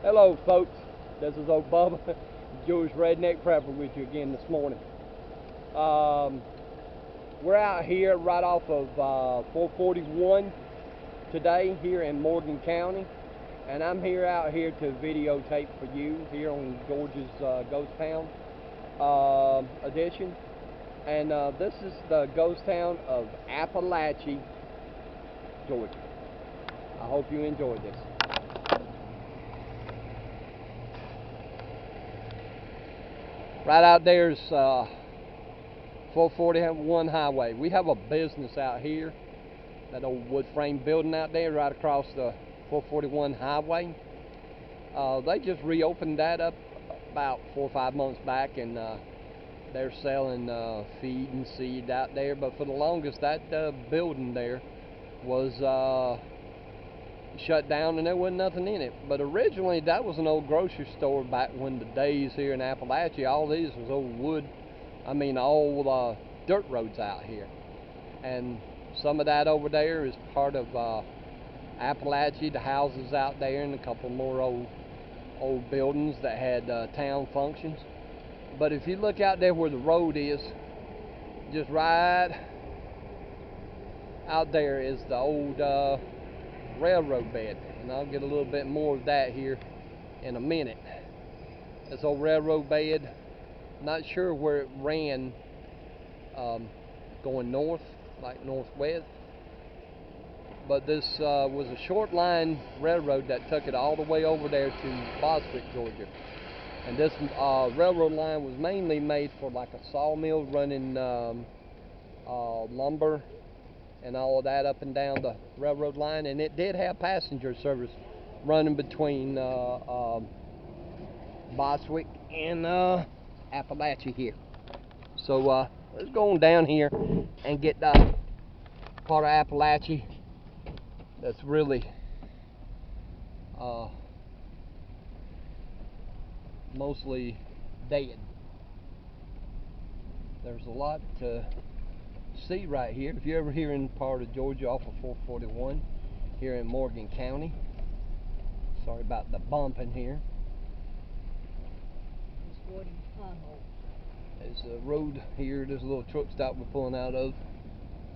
Hello, folks. This is old Bubba, Jewish Redneck Prepper, with you again this morning. Um, we're out here right off of 441 today here in Morgan County, and I'm out here to videotape for you here on Georgia's Ghost Town edition. And this is the ghost town of Apalachee, Georgia. I hope you enjoy this. Right out there is 441 highway. We have a business out here, that old wood frame building out there right across the 441 highway. They just reopened that up about 4 or 5 months back, and they're selling feed and seed out there. But for the longest, that building there was shut down and there wasn't nothing in it. But originally that was an old grocery store back when the days here in Appalachia. All these was old wood, old dirt roads out here. And some of that over there is part of Apalachee, the houses out there, and a couple more old buildings that had town functions. But if you look out there where the road is, just right out there is the old railroad bed, and I'll get a little bit more of that here in a minute. This old railroad bed, not sure where it ran going north, like northwest, but this was a short line railroad that took it all the way over there to Boswick, Georgia. And this railroad line was mainly made for like a sawmill running lumber and all of that up and down the railroad line, and it did have passenger service running between Boswick and Appalachia here. So let's go on down here and get the part of Appalachia that's really mostly dead. There's a lot to see right here. If you're ever here in part of Georgia off of 441 here in Morgan County, sorry about the bumping here. There's a road here, there's a little truck stop we're pulling out of.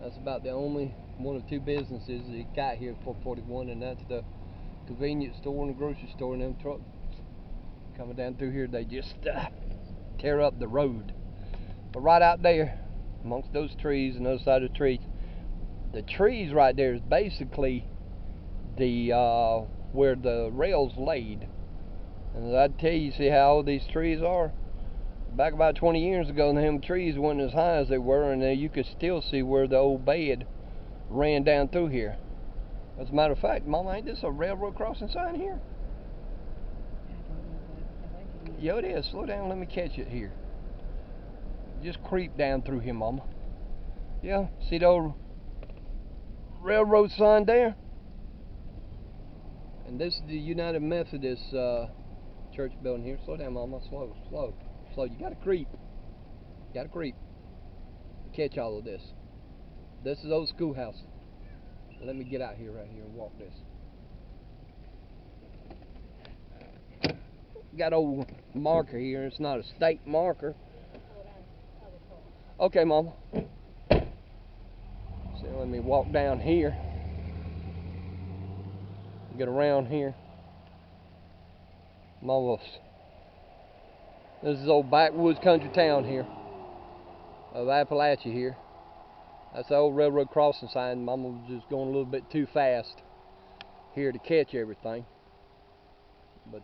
That's about the only one or two businesses that got here at 441, and that's the convenience store and the grocery store. And them trucks coming down through here, they just tear up the road. But right out there amongst those trees and the other side of the trees right there is basically the where the rails laid. And I tell you, see how old these trees are? Back about 20 years ago, them trees weren't as high as they were, and you could still see where the old bed ran down through here. As a matter of fact, Mama, ain't this a railroad crossing sign here? Yeah, it is. Slow down, let me catch it here. Just creep down through here, Mama. Yeah, see the old railroad sign there? And this is the United Methodist church building here. Slow down, Mama. Slow. You gotta creep. Catch all of this. This is old schoolhouse. Let me get out here right here and walk this. Got old marker here. It's not a state marker. Okay, Mama. So let me walk down here. Get around here. Mama. This is old backwoods country town here of Appalachia here. That's the old railroad crossing sign. Mama was just going a little bit too fast here to catch everything. But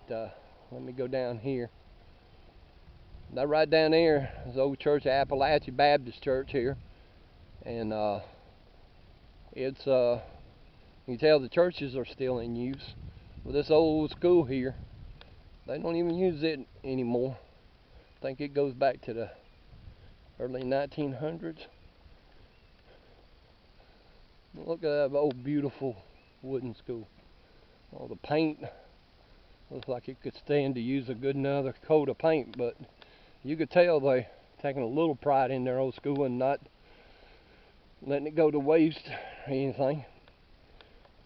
let me go down here. That right down there is the old church of Apalachee Baptist Church here. And it's you can tell the churches are still in use. But this old school here, they don't even use it anymore. I think it goes back to the early 1900s. Look at that old beautiful wooden school. Oh, the paint looks like it could stand to use a good another coat of paint, but you could tell they're taking a little pride in their old school and not letting it go to waste or anything.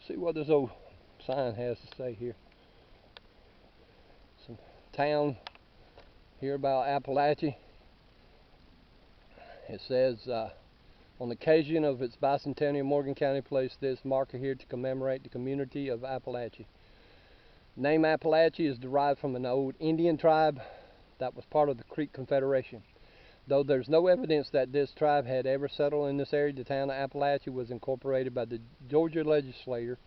See what this old sign has to say here. town here about Apalachee. It says, on the occasion of its bicentennial, Morgan County placed this marker here to commemorate the community of Apalachee. Name Apalachee is derived from an old Indian tribe that was part of the Creek Confederation. Though there's no evidence that this tribe had ever settled in this area, the town of Apalachee was incorporated by the Georgia legislature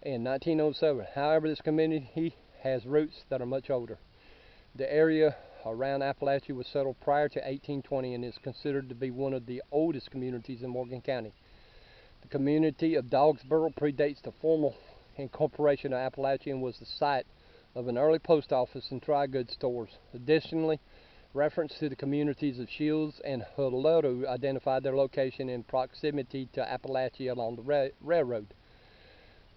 in 1907. However, this community has roots that are much older. The area around Apalachee was settled prior to 1820 and is considered to be one of the oldest communities in Morgan County. The community of Dogsboro predates the formal incorporation of Apalachee and was the site of an early post office and dry goods stores. Additionally, reference to the communities of Shields and Hulado identified their location in proximity to Apalachee along the railroad.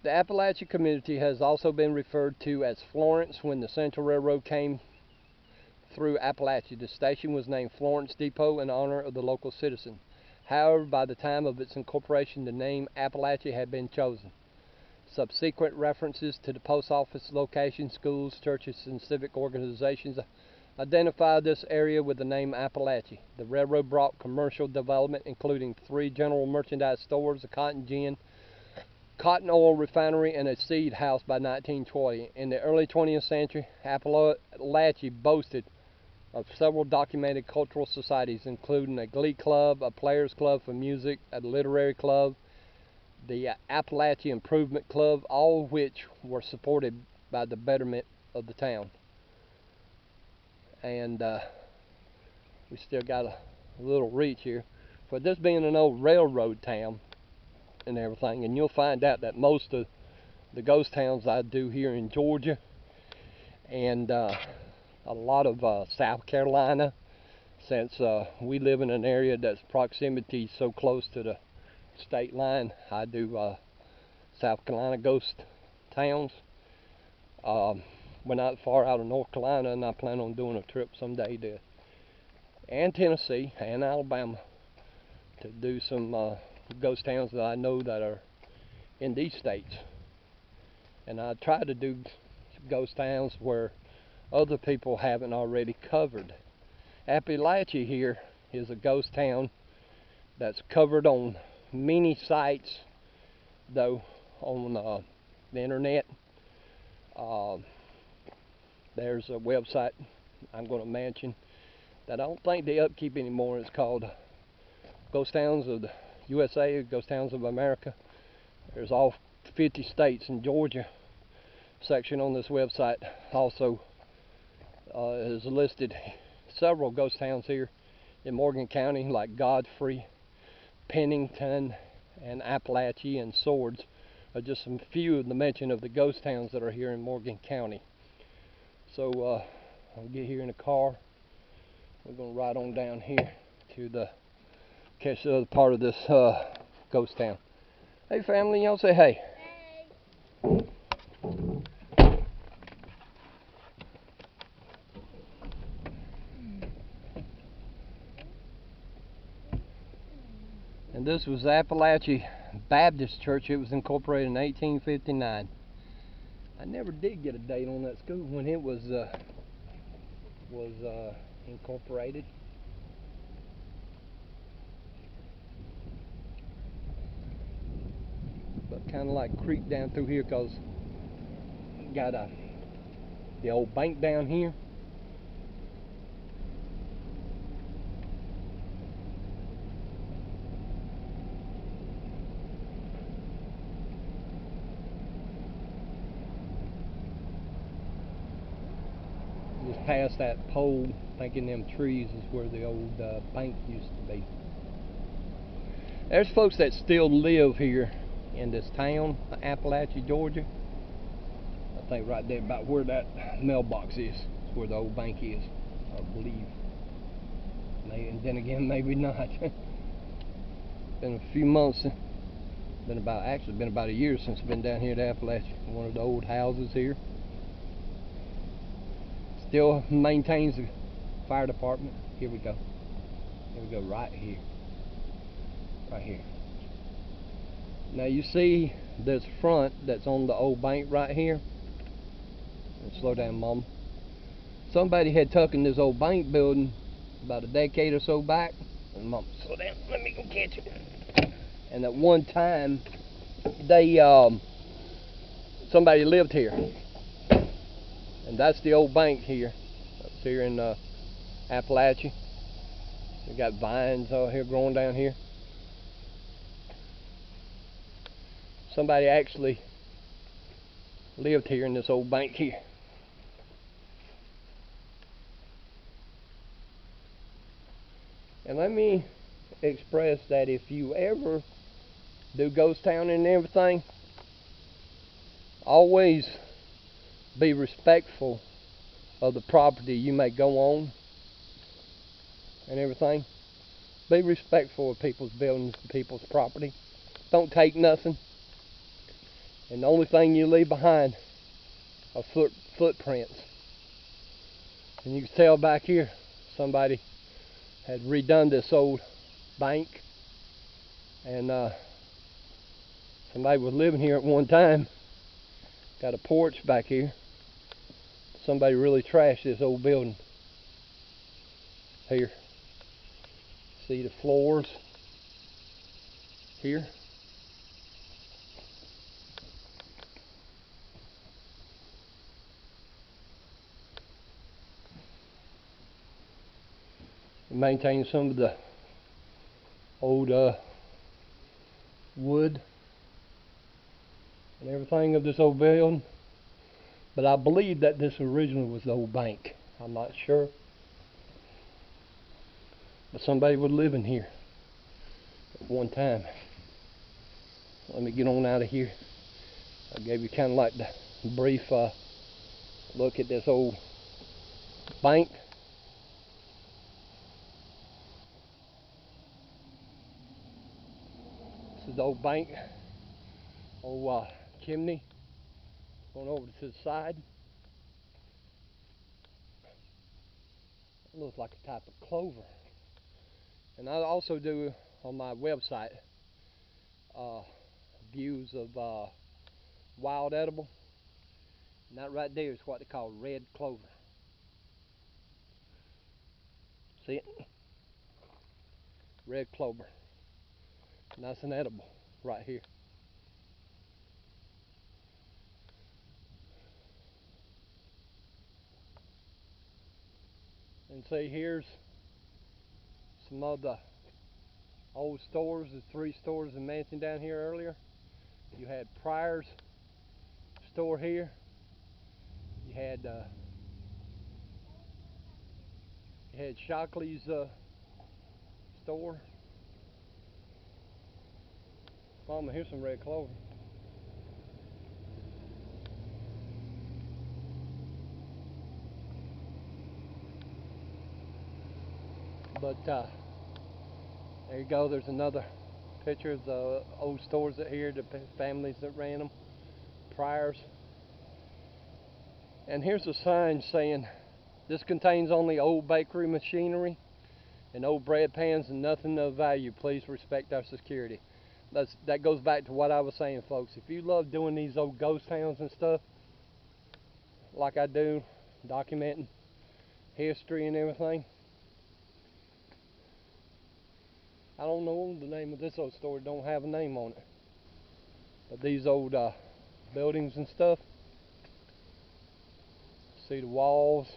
The Apalachee community has also been referred to as Florence when the Central Railroad came through Apalachee. The station was named Florence Depot in honor of the local citizen. However, by the time of its incorporation, the name Apalachee had been chosen. Subsequent references to the post office location, schools, churches, and civic organizations identified this area with the name Apalachee. The railroad brought commercial development, including 3 general merchandise stores, a cotton oil refinery, and a seed house by 1920. In the early 20th century, Apalachee boasted of several documented cultural societies, including a glee club, a players club for music, a literary club, the Appalachian Improvement Club, all of which were supported by the betterment of the town. And we still got a little reach here. For this being an old railroad town and everything, and you'll find out that most of the ghost towns I do here in Georgia and a lot of South Carolina, since we live in an area that's proximity so close to the state line. I do South Carolina ghost towns. We're not far out of North Carolina, and I plan on doing a trip someday to and Tennessee and Alabama to do some ghost towns that I know that are in these states. And I try to do ghost towns where other people haven't already covered. Apalachee here is a ghost town that's covered on many sites, though, on the internet. There's a website I'm going to mention that I don't think they upkeep anymore. It's called Ghost Towns of the USA, Ghost Towns of America. There's all 50 states and Georgia section on this website. Also is listed several ghost towns here in Morgan County, like Godfrey, Pennington, and Apalachee and Swords are just some few of the mention of the ghost towns that are here in Morgan County. So I'll get here in the car. We're going to ride on down here to catch the other part of this ghost town. Hey family, y'all say hey. Hey. And this was Apalachee Baptist Church. It was incorporated in 1859. I never did get a date on that school when it was incorporated. But kind of like creep down through here, because got the old bank down here. Just past that pole, thinking them trees is where the old bank used to be. There's folks that still live here in this town, Apalachee, Georgia. I think right there about where that mailbox is where the old bank is, I believe. And then again, maybe not. Been a few months, been about a year since I've been down here to Appalachia. One of the old houses here. Still maintains the fire department. Here we go. Here we go, right here. Right here. Now you see this front that's on the old bank right here. And slow down, Mom. somebody had taken this old bank building about a decade or so back. And Mom, slow down, let me go catch it. And at one time, they somebody lived here, and that's the old bank here. It's here in Appalachee. We got vines out here growing down here. Somebody actually lived here in this old bank here. And let me express that if you ever do ghost town and everything, always be respectful of the property you may go on and everything. Be respectful of people's buildings and people's property. Don't take nothing. And the only thing you leave behind are footprints. And you can tell back here somebody had redone this old bank, and somebody was living here at one time. Got a porch back here. Somebody really trashed this old building here. See the floors here. Maintain some of the old wood and everything of this old building, but I believe that this originally was the old bank. I'm not sure, but somebody was living here at one time. Let me get on out of here. I gave you kind of like the brief look at this old bank. This is the old bank, old chimney going over to the side. It looks like a type of clover. And I also do on my website views of wild edible. And that right there is what they call red clover. See it? Red clover. And that's an edible right here. And see, here's some of the old stores, the 3 stores I mentioned down here earlier. You had Pryor's store here. You had Shockley's store. Mama, here's some red clover. But there you go. There's another picture of the old stores that here, the families that ran them, Pryor's. And here's a sign saying, "This contains only old bakery machinery and old bread pans and nothing of value. Please respect our security." That goes back to what I was saying, folks. If you love doing these old ghost towns and stuff, like I do, documenting history and everything. I don't know the name of this old store. It don't have a name on it. But these old buildings and stuff. See the walls.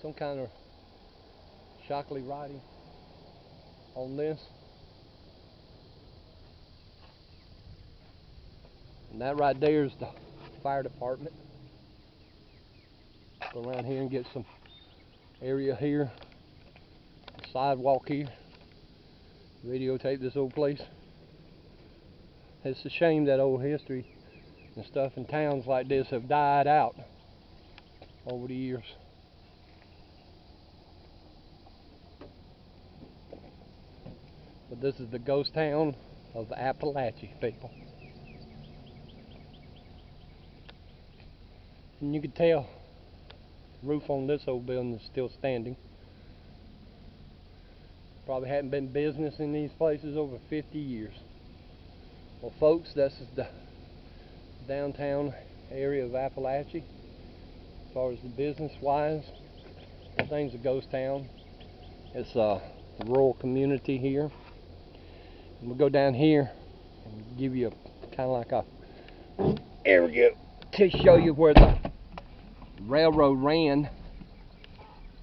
Some kind of Shockley writing on this. And that right there is the fire department. Go around here and get some area here. Sidewalk here. Videotape this old place. It's a shame that old history and stuff in towns like this have died out over the years. But this is the ghost town of Apalachee, people. And you can tell the roof on this old building is still standing. Probably hadn't been business in these places over 50 years. Well, folks, this is the downtown area of Apalachee. As far as the business-wise, everything's a ghost town. It's a rural community here. And we'll go down here and give you a kind of like a area to show you where the railroad ran.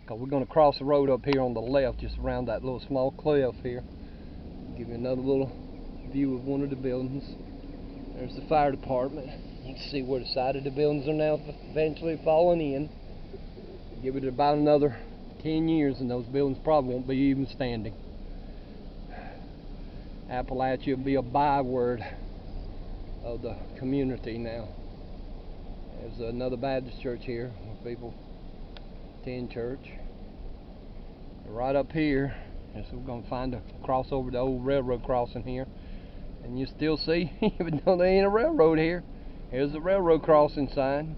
Because we're going to cross the road up here on the left, just around that little small cliff here. Give you another little view of one of the buildings. There's the fire department. You can see where the side of the buildings are now eventually falling in. Give it about another 10 years and those buildings probably won't be even standing. Appalachia will be a byword of the community now. There's another Baptist church here where people attend church. And right up here, so we're going to find a cross over the old railroad crossing here. And you still see, even though there ain't a railroad here, here's the railroad crossing sign.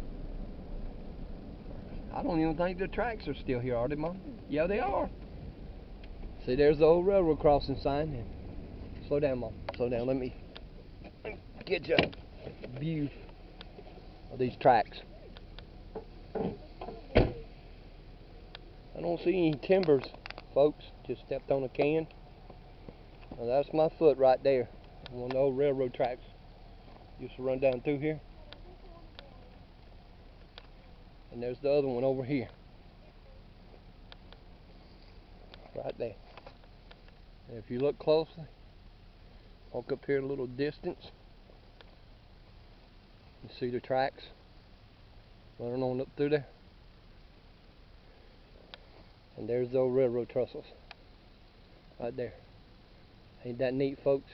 I don't even think the tracks are still here, are they, Mom? Yeah, they are. See, there's the old railroad crossing sign. And slow down, Mom. Slow down. Let me get you a view of these tracks. I don't see any timbers, folks. Just stepped on a can. Now that's my foot right there. One of the old railroad tracks used to run down through here. And there's the other one over here. Right there. And if you look closely, walk up here a little distance, you see the tracks running on up through there. And there's the old railroad trestles. Right there. Ain't that neat, folks?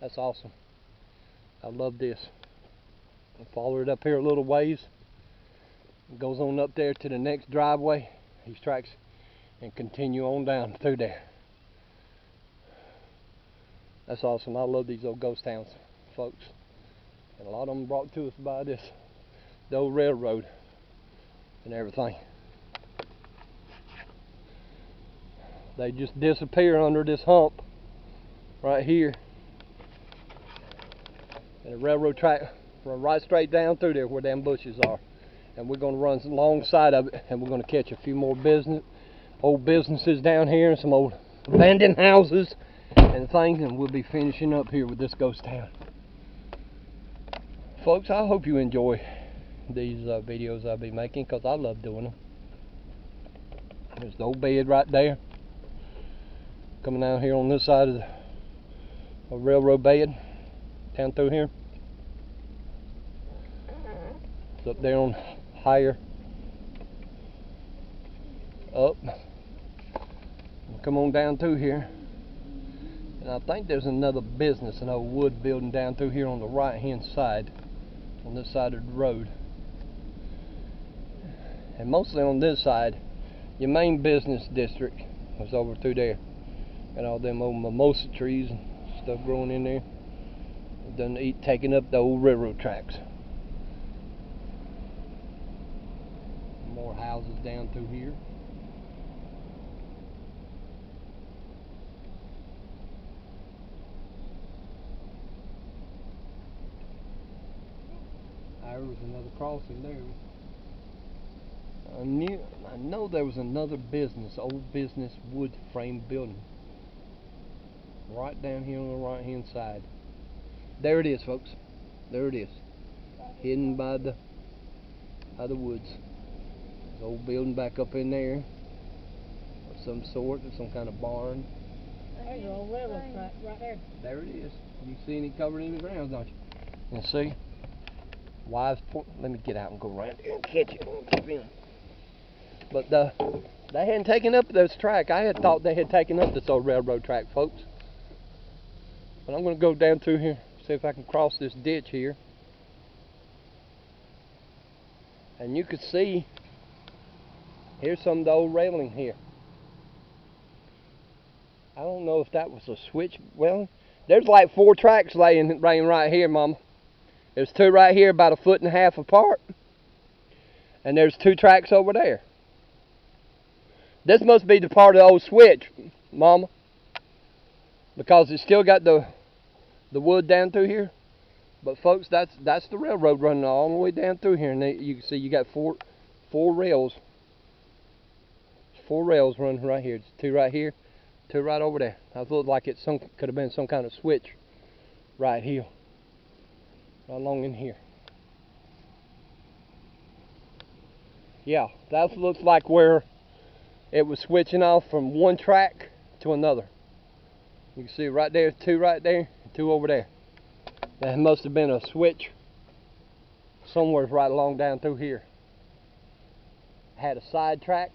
That's awesome. I love this. I'll follow it up here a little ways. It goes on up there to the next driveway, these tracks, and continue on down through there. That's awesome. I love these old ghost towns, folks. And a lot of them brought to us by the old railroad and everything. They just disappear under this hump right here. And the railroad track run right straight down through there where them bushes are. And we're going to run alongside of it, and we're going to catch a few more old businesses down here, and some old abandoned houses and things, and we'll be finishing up here with this ghost town. Folks, I hope you enjoy these videos I'll be making, because I love doing them. There's the old bed right there. Coming down here on this side of the railroad bed, down through here. It's up there on higher up. Come on down through here. And I think there's another business, an old wood building down through here on the right hand side, on this side of the road. And mostly on this side, your main business district was over through there. Got all them old mimosa trees and stuff growing in there. Taking up the old railroad tracks. More houses down through here. There was another crossing there. I know there was another business, old business wood frame building, right down here on the right hand side. There it is, folks. There it is, hidden by the woods. There's an old building back up in there of some sort, some kind of barn. There's an old railroad track right there. There it is. You see it covered in the ground, don't you? And see, wise point. Let me get out and go around here and catch it. But they hadn't taken up this track. I had thought they had taken up this old railroad track, folks. But I'm going to go down through here, see if I can cross this ditch here. And you could see, here's some of the old railing here. I don't know if that was a switch. Well, there's like 4 tracks laying right here, Mama. There's 2 right here about 1.5 feet apart. And there's 2 tracks over there. This must be the part of the old switch, Mama. Because it's still got the wood down through here. But folks, that's the railroad running all the way down through here, and you can see you got four rails. 4 rails running right here. It's 2 right here, 2 right over there. I thought like it could have been some kind of switch right here, right along in here. Yeah, that looks like where it was switching off from one track to another. You can see right there, 2 right there, 2 over there. That must have been a switch somewhere right along down through here. Had a side track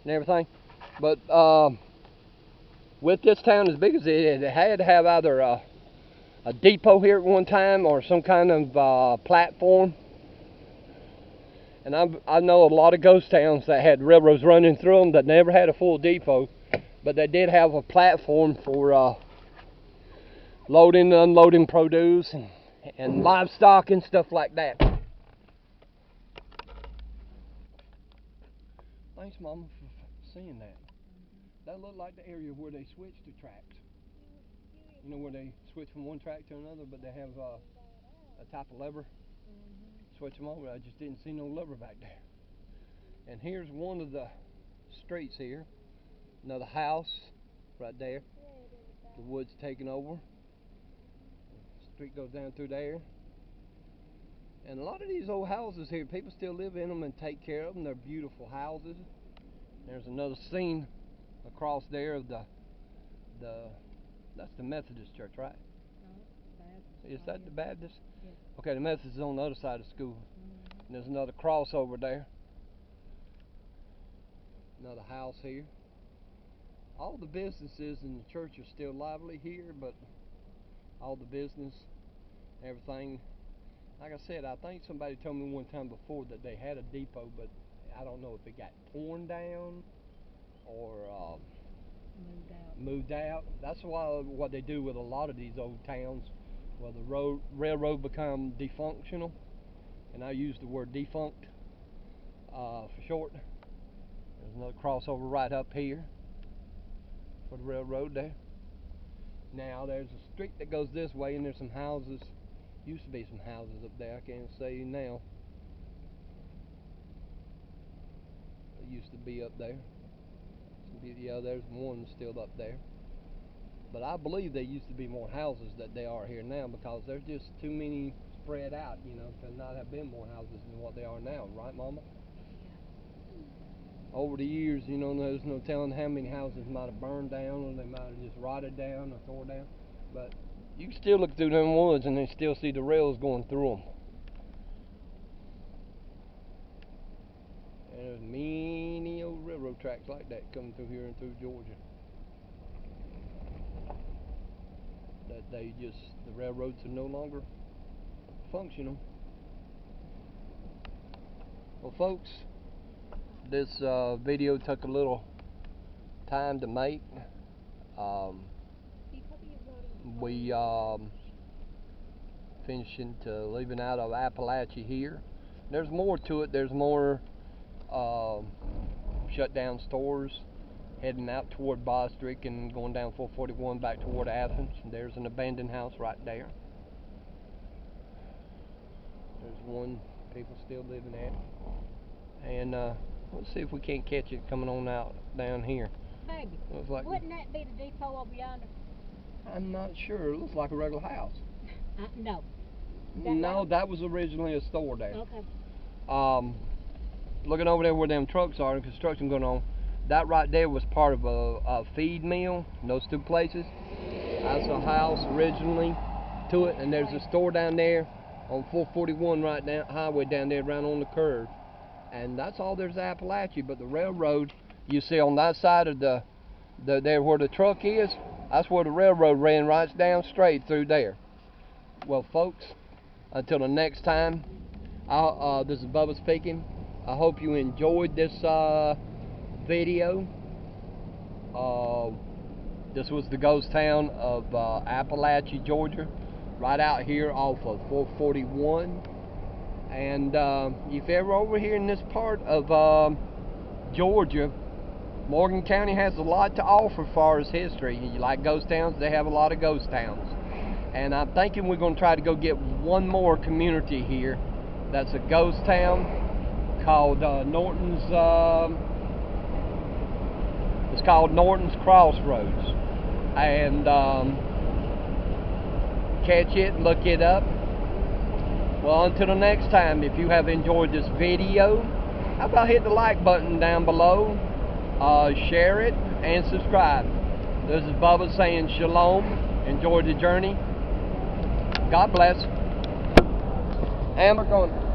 and everything, but with this town as big as it had to have either a depot here at one time or some kind of platform. And I know a lot of ghost towns that had railroads running through them that never had a full depot, but they did have a platform for loading and unloading produce and livestock and stuff like that. Thanks, Mama, for seeing that. That looked like the area where they switched the tracks. You know, where they switch from one track to another, but they have a type of lever. Switch them over. I just didn't see no lever back there. And here's one of the streets here. Another house right there. The woods taking over. The street goes down through there. And a lot of these old houses here, people still live in them and take care of them. They're beautiful houses. There's another scene across there of that's the Methodist church, right? No, is that the Baptist? Yeah. Okay, the Methodist is on the other side of the school. And there's another cross over there. Another house here. All the businesses in the church are still lively here, but all the business, everything. Like I said, I think somebody told me one time before that they had a depot, but I don't know if it got torn down or moved out. That's what they do with a lot of these old towns, where the railroad become defunctional, and I use the word defunct for short. There's another crossover right up here for the railroad there. Now there's a street that goes this way, and there's some houses. Used to be some houses up there. I can't say now. It used to be up there. Yeah, there's one still up there. But I believe there used to be more houses than there are here now, because there's just too many spread out, you know, to not have been more houses than what they are now, right, Mama? Over the years, you know, there's no telling how many houses might have burned down, or they might have just rotted down or tore down. But you can still look through them woods and then still see the rails going through them. And there's many old railroad tracks like that coming through here and through Georgia. That the railroads are no longer functional. Well, folks, this video took a little time to make. We finishing to leaving out of Apalachee here. There's more to it. There's more shut down stores heading out toward Bostwick and going down 441 back toward Athens. And there's an abandoned house right there. There's one people still living at. And let's see if we can't catch it coming on out down here. Baby, like, wouldn't that be the depot over yonder? I'm not sure. It looks like a regular house. No. No, that was originally a store there. Okay. Looking over there where them trucks are and construction going on, that right there was part of a feed mill. Those two places. That's a house originally to it, and there's a store down there on 441 right down highway down there around on the curve. And that's all there's Appalachee. But the railroad you see on that side of there where the truck is, that's where the railroad ran right down straight through there. Well, folks, until the next time, this is Bubba speaking. I hope you enjoyed this video. This was the ghost town of Apalachee, Georgia, right out here off of 441. And if you're ever over here in this part of Georgia, Morgan County has a lot to offer as far as history. You like ghost towns? They have a lot of ghost towns. And I'm thinking we're going to try to go get one more community here that's a ghost town called Norton's. It's called Norton's Crossroads, and catch it and look it up. Well, until the next time, if you have enjoyed this video, how about hit the like button down below, share it, and subscribe. This is Bubba saying shalom. Enjoy the journey. God bless. And we're going.